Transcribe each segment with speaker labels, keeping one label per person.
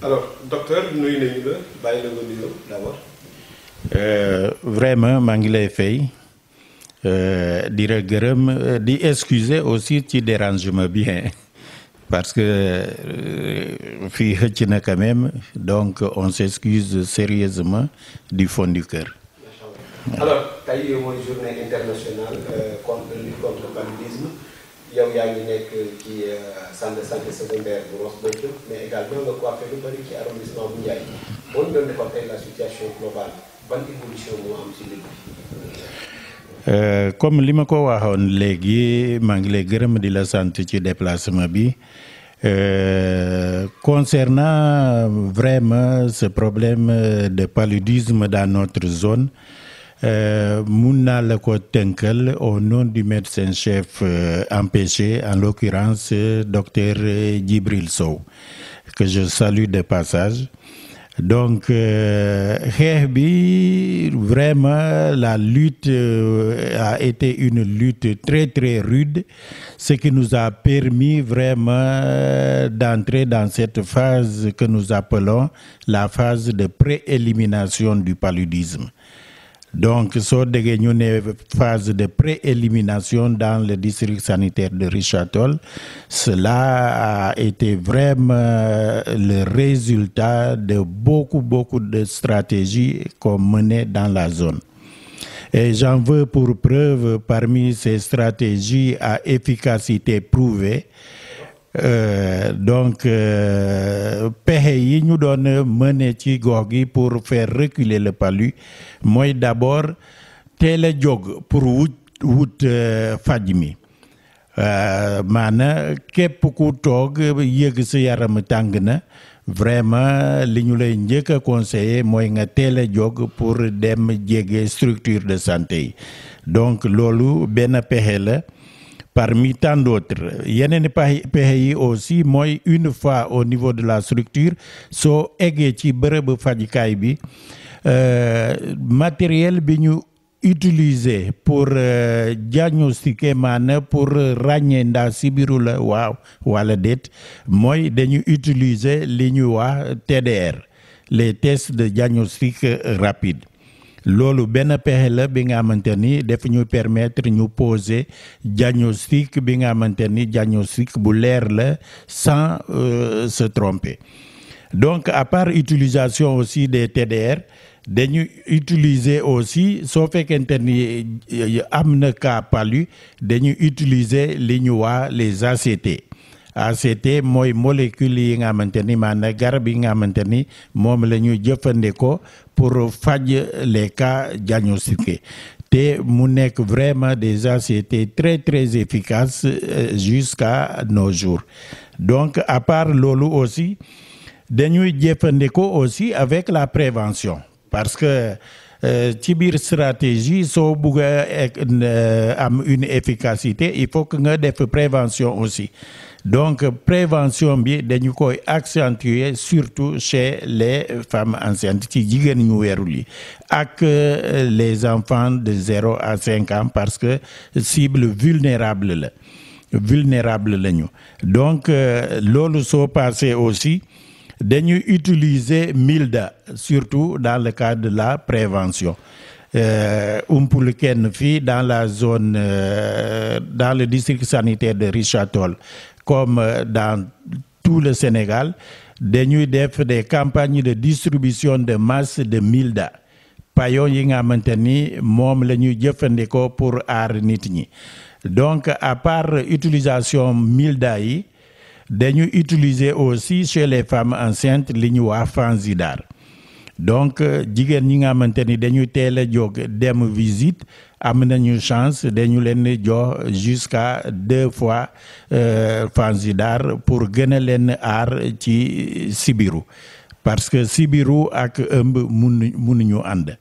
Speaker 1: Alors, docteur, nuyu nañu la bàyyi la nga nuyoo d'abord.
Speaker 2: Vraiment maa ngi lay fay di la gërëm di excuser aussi ci dérangement bi parce que fii xëcc na quand même donc on s'excuse sérieusement du fond du cœur.
Speaker 1: Alors tey mooy journée internationale contre lutte contre le paludisme yow yaa ngi nekk ci centre de santé secondaire bu Ross Béthio mais également nga coiffé lu bëri ci arrondissement bu Ndiaye boo ñu doon defal tey la situation globale ban évolution moo am ci lutte bi.
Speaker 2: Comme li ma ko waxoon léegi maa ngi lay gërëm di la sant ci déplacement bi concernant vraiment ce problème de paludisme dans notre zone. Mun naa la ko tënkal au nom du médecin-chef empêché en l'occurrence docteur Djibril Sow que je salue de passage. Donc xeex bi vraiment la lutte a été une lutte très très rude, ce qui nous a permis vraiment d'entrer dans cette phase que nous appelons la phase de préélimination du paludisme. Donc soo déggee ñu ne phase de préélimination dans le district sanitaire de Richard-Toll, cela a été vraiment le résultat de beaucoup de stratégies qu'on menait dans la zone. Et j'en veux pour preuve parmi ces stratégies à efficacité prouvée donc pexe yi ñu doon mener ci gox gi pour faire reculer le palu mooy d'abord teel a jóg pour wut faj mi maanaam képp ku toog yëg sa yaram tàng na vraiment li ñu lay njëkk a conseiller mooy nga teel a jóg pour dem jege structure de santé yi donc loolu benn pexe la. Parmi tant d'autres yeneen pexe yi aussi mooy une fois au niveau de la structure soo eggee ci bërëb fajukaay bi matériel bi ñu utiliser pour diagnostiquer maanaam pour ràññee ndax sibiru la waaw wala déet mooy dañu utiliser li ñu wax TDR les tests de diagnostic rapide. Loolu benn pexe la bi nga xamante ni daf ñu permettre ñu poser diagnostic bi nga xamante ni diagnostic bu leer la sans se tromper. Donc à part utilisation aussi des TDR dañu utiliser aussi soo fekkente ni am na cas palu dañu utiliser li ñu wax les ACT. ACT mooy molécule yi nga xamante ni maanaam garab yi nga xamante ni moom la ñu jëfandikoo pour faj les cas diagnostiqués te mu nekk vraiment des ACT très très efficaces jusqu'à nos jours. Donc à part loolu aussi dañuy jëfandikoo aussi avec la prévention parce que ci biir stratégie soo bugg a am une efficacité il faut que nga def prévention aussi. Donc prévention bi dañu koy accentuer surtout chez les femmes enceintes ci jigéen ñu weerul yi ak les enfants de 0 à 5 ans parce que cible vulnérable lañu donc loolu soo passé aussi dañuy utiliser Milda surtout dans le cadre de la prévention. Umpul kenn fii dans la zone dans le district sanitaire de Richard-Toll comme dans tout le Sénégal dañuy def des campagnes de distribution de masse de Milda paillon yi nga xamante ni moom la ñuy jëfandikoo pour aar nit ñi donc à part utilisation Milda yi dañuy utiliser aussi chez les femmes enceintes li ñu wax Fansidar donc jigéen ñi nga xamante ni dañuy teel a jóg dem visite am nañu chance dañu leen jox jusqu'à 2 fois Fansidar pour gën a leen aar ci sibiru parce que sibiru ak ëmb mënuñu ànd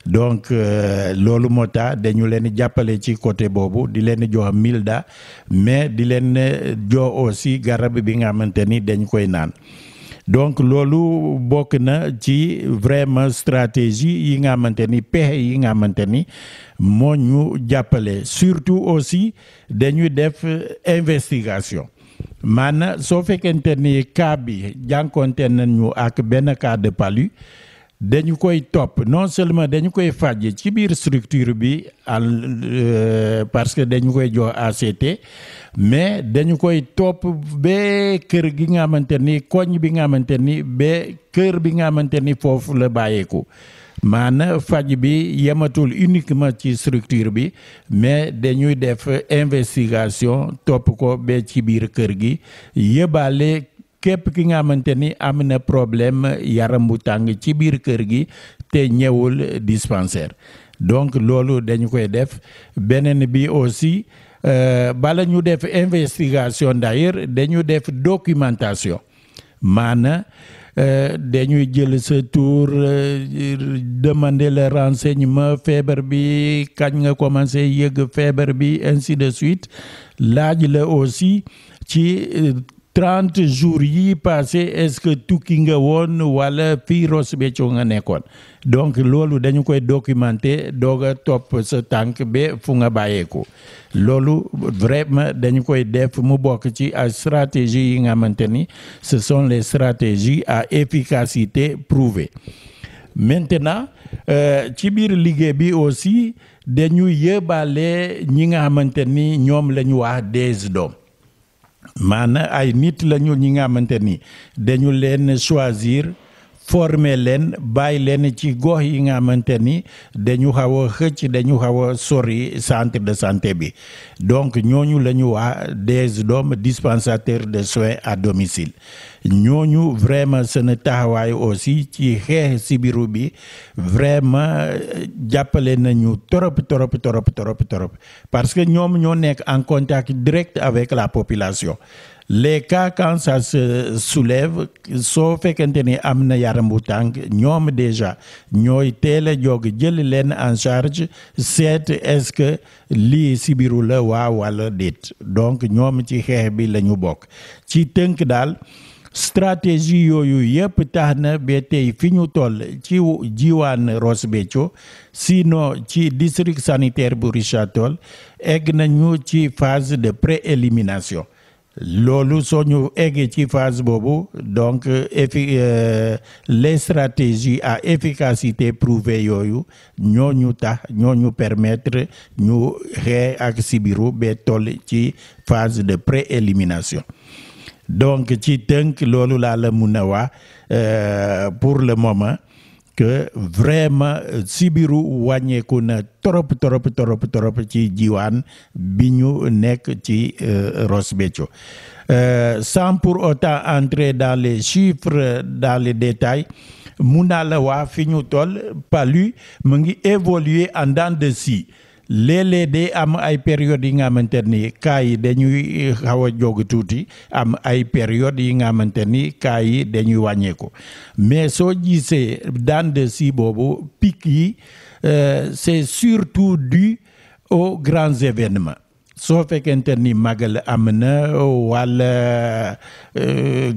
Speaker 2: donc loolu moo tax dañu leen jàppale ci côté boobu di leen jox Milda mais di leen jox aussi garab bi nga xamante ni dañ koy naan. Donc loolu bokk na ci vraiment stratégie yi nga xamante ni pexe yi nga xamante ni moo ñu jàppale surtout aussi dañuy def investigation maanaam soo fekkente ni cas bi jànkoonte nañu ak benn cas de palu dañu koy topp non seulement dañu koy faj ci biir structure bi parce que dañu koy jox ACT mais dañu koy topp ba kër gi nga xamante ni koñ bi nga xamante ni ba kër bi nga xamante ni foofu la bàyyeeku maanaam faj bi yematul uniquement ci structure bi mais dañuy def investigation topp ko ba ci biir kër gi yëbaale képp ki nga xamante ni am na problème yaram bu tàng ci biir kër gi te ñëwul dispensaire donc loolu dañu koy def beneen bi aussi bala ñu def investigation d'ailleurs dañu def documentation maanaam dañuy jël sa tour demander le renseignement feebar bi kañ nga commencé yëg feebar bi ainsi de suite laaj la aussi ci 30 jours yi passé est-ce que tukki nga woon wala fii Ross Béthio nga nekkoon donc loolu dañu koy documenter doog a topp sa tànk ba fu nga bàyyeeku loolu vraiment dañu koy def mu bokk ci ay stratégies yi nga xamante ni ce sont les stratégies à efficacité prouvée maintenant ci biir liggéey bi aussi dañu yëbale ñi nga xamante ni ñoom la ñu wax des doom maanaam ay nit lañu ñi nga xamante ni dañu leen choisir former leen bàyyi leen ci gox yi nga xamante ni dañu xaw a xëcc dañu xaw a sori centre de santé bi donc ñooñu la ñu wax des doom dispensateur de soins à domicile ñooñu vraiment seen taxawaay aussi ci xeex sibiru bi vraiment jàppale nañu trop parce que ñoom ñoo nekk en contact direct avec la population les cas quand ça se soulève soo fekkente ni am na yaram bu tàng ñoom déjà ñooy teel a jóg jël leen en charge seet est-ce que lii sibiru la waaw wala déet donc ñoom ci xeex bi la ñu bokk ci tënk daal stratégie yooyu yëpp tax na ba tey fi ñu toll ci jiwaan Ross Béthio sinon ci district sanitaire bu Richard Toll egg nañu ci phase de préélimination loolu soo ñu eggee ci phase boobu donc les stratégies à efficacité prouvée yooyu ñoo ñu tax ñoo ñu permettre ñu xeex ak sibiru ba toll ci phase de préélimination donc ci tënk loolu laa la mun a wax pour le moment que vraiment sibiru wàññeeku na trop ci jiwaan bi ñu nekk ci Ross Béthio sans pour autant entrer dans les chiffres dans les détails mun naa la wax fi ñu toll palu mu ngi évoluer en dents de scie léeg-léeg de am ay période yi nga xamante ni cas yi dañuy xaw a jóg tuuti am ay période yi nga xamante ni cas yi dañuy wàññeeku mais soo gisee dents de scie boobu pic yi c'est surtout dû aux grands événements soo fekkente ni magal am na wala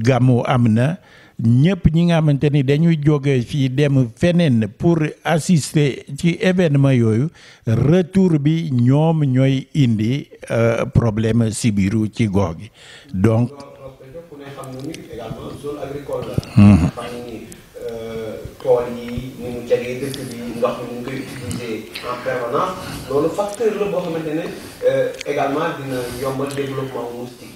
Speaker 2: gàmmu am na ñëpp ñi nga xamante ni dañuy jóge fii dem feneen pour assister ci événement yooyu retour bi ñoom ñooy indi problème sibiru ci gox gi donc
Speaker 1: ku ne xam na ni également zone agricole la xam ni tool yi ni mu jegee dëkk bi ndox mi ñu koy utiliser en permanence loolu facteur la boo xamante ne également dina yombal développement moustique.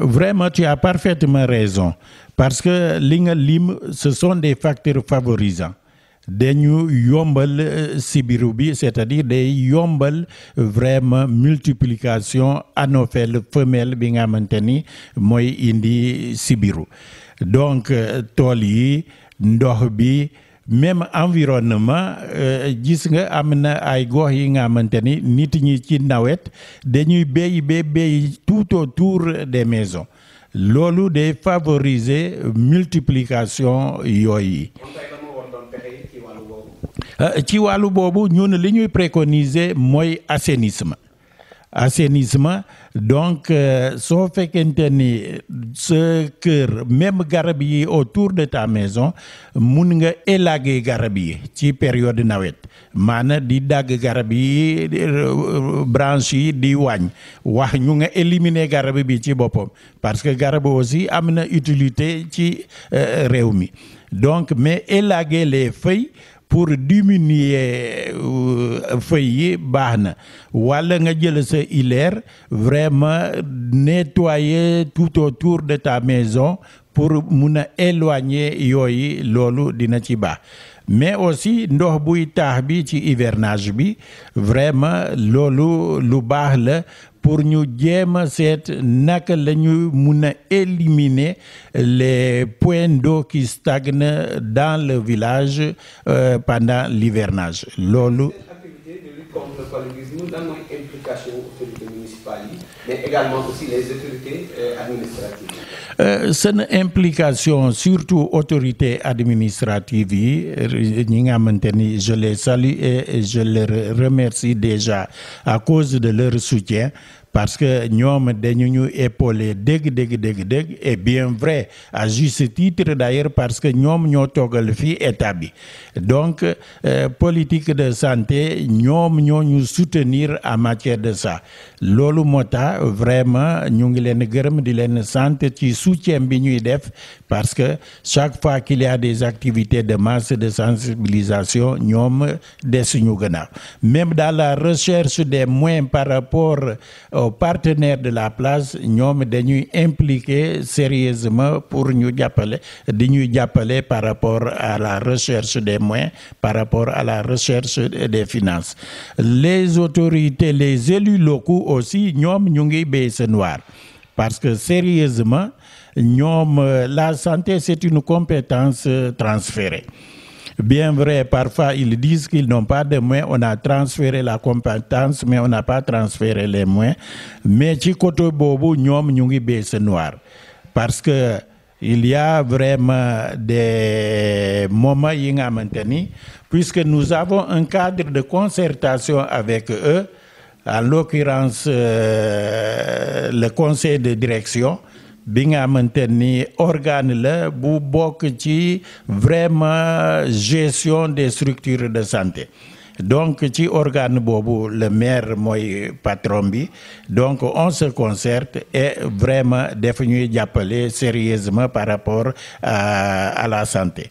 Speaker 2: Vraiment tu as parfaitement raison parce que li nga lim ce sont des facteurs favorisants dañu yombal sibiru bi c'est-à-dire day yombal vraiment multiplication anophèle femelle bi nga xamante ni mooy indi sibiru donc tool yi ndox bi même environnement gis nga am na ay gox yi nga xamante ni nit ñi ci nawet dañuy béy tout autour des maisons loolu day favoriser multiplication yooyu. ci wàllu boobu ñun li ñuy préconiser mooy assainissement assainissement donc soo fekkente ni sa kër même garab yi autour de ta maison mun nga élaguer garab yi ci période nawet maanaam di dagg garab yi branche yi di wàññ wax ñu nga éliminer garab bi ci boppam parce que garab aussi am na utilité ci réew mi donc mais élaguer les feuilles pour diminuer feuilles yi baax na wala nga jël sa ileer vraiment nettoyer tout autour de ta maison pour mun a éloigner yooyu loolu dina ci baax mais aussi ndox buy taax bi ci hivernage bi vraiment loolu lu baax la pour ñu jéem a seet naka la ñu mun a éliminer les points d'eau qui stagnent dans le village pendant l'hivernage loolu.
Speaker 1: Activité de lutte contre le paludisme lan mooy implication autorités municipales yi mais également aussi les autorités administratives.
Speaker 2: seen implication surtout autorités administratives yi ñi nga xamante ni je les salue et je les remercie déjà à cause de leur soutien parce que ñoom dañu ñu épauler dégg et bien vrai à juste titre d'ailleurs parce que ñoom ñoo toogal fii état bi donc politique de santé ñoom ñoo ñu soutenir en matière de ça loolu moo tax vraiment ñu ngi leen gërëm di leen sant ci soutien bi ñuy def parce que chaque fois qu'il y a des activités de masse de sensibilisation ñoom desuñu gannaaw même dans la recherche des moyens par rapport aux partenaires de la place ñoom dañuy impliquer sérieusement pour ñu jàppale di ñuy jàppale par rapport à la recherche des moyens par rapport à la recherche des finances les autorités les élus locaux aussi ñoom ñu ngi béy seen waar parce que sérieusement ñoom la santé c'est une compétence transférée. Bien vrai, parfois ils disent qu'ils n'ont pas de moyens, on a transféré la compétence, mais on n'a pas transféré les moyens. Mais ci côté boobu ñoom ñu ngi béy seen waar parce que il y a vraiment des moments yi nga xamante ni puisque nous avons un cadre de concertation avec eux, en l'occurrence le conseil de direction bi nga xamante ni organe la bu bokk ci vraiment gestion des structures de santé donc ci organe boobu le maire mooy patron bi donc on se concerte et vraiment def ñuy jàppale sérieusement par rapport à la santé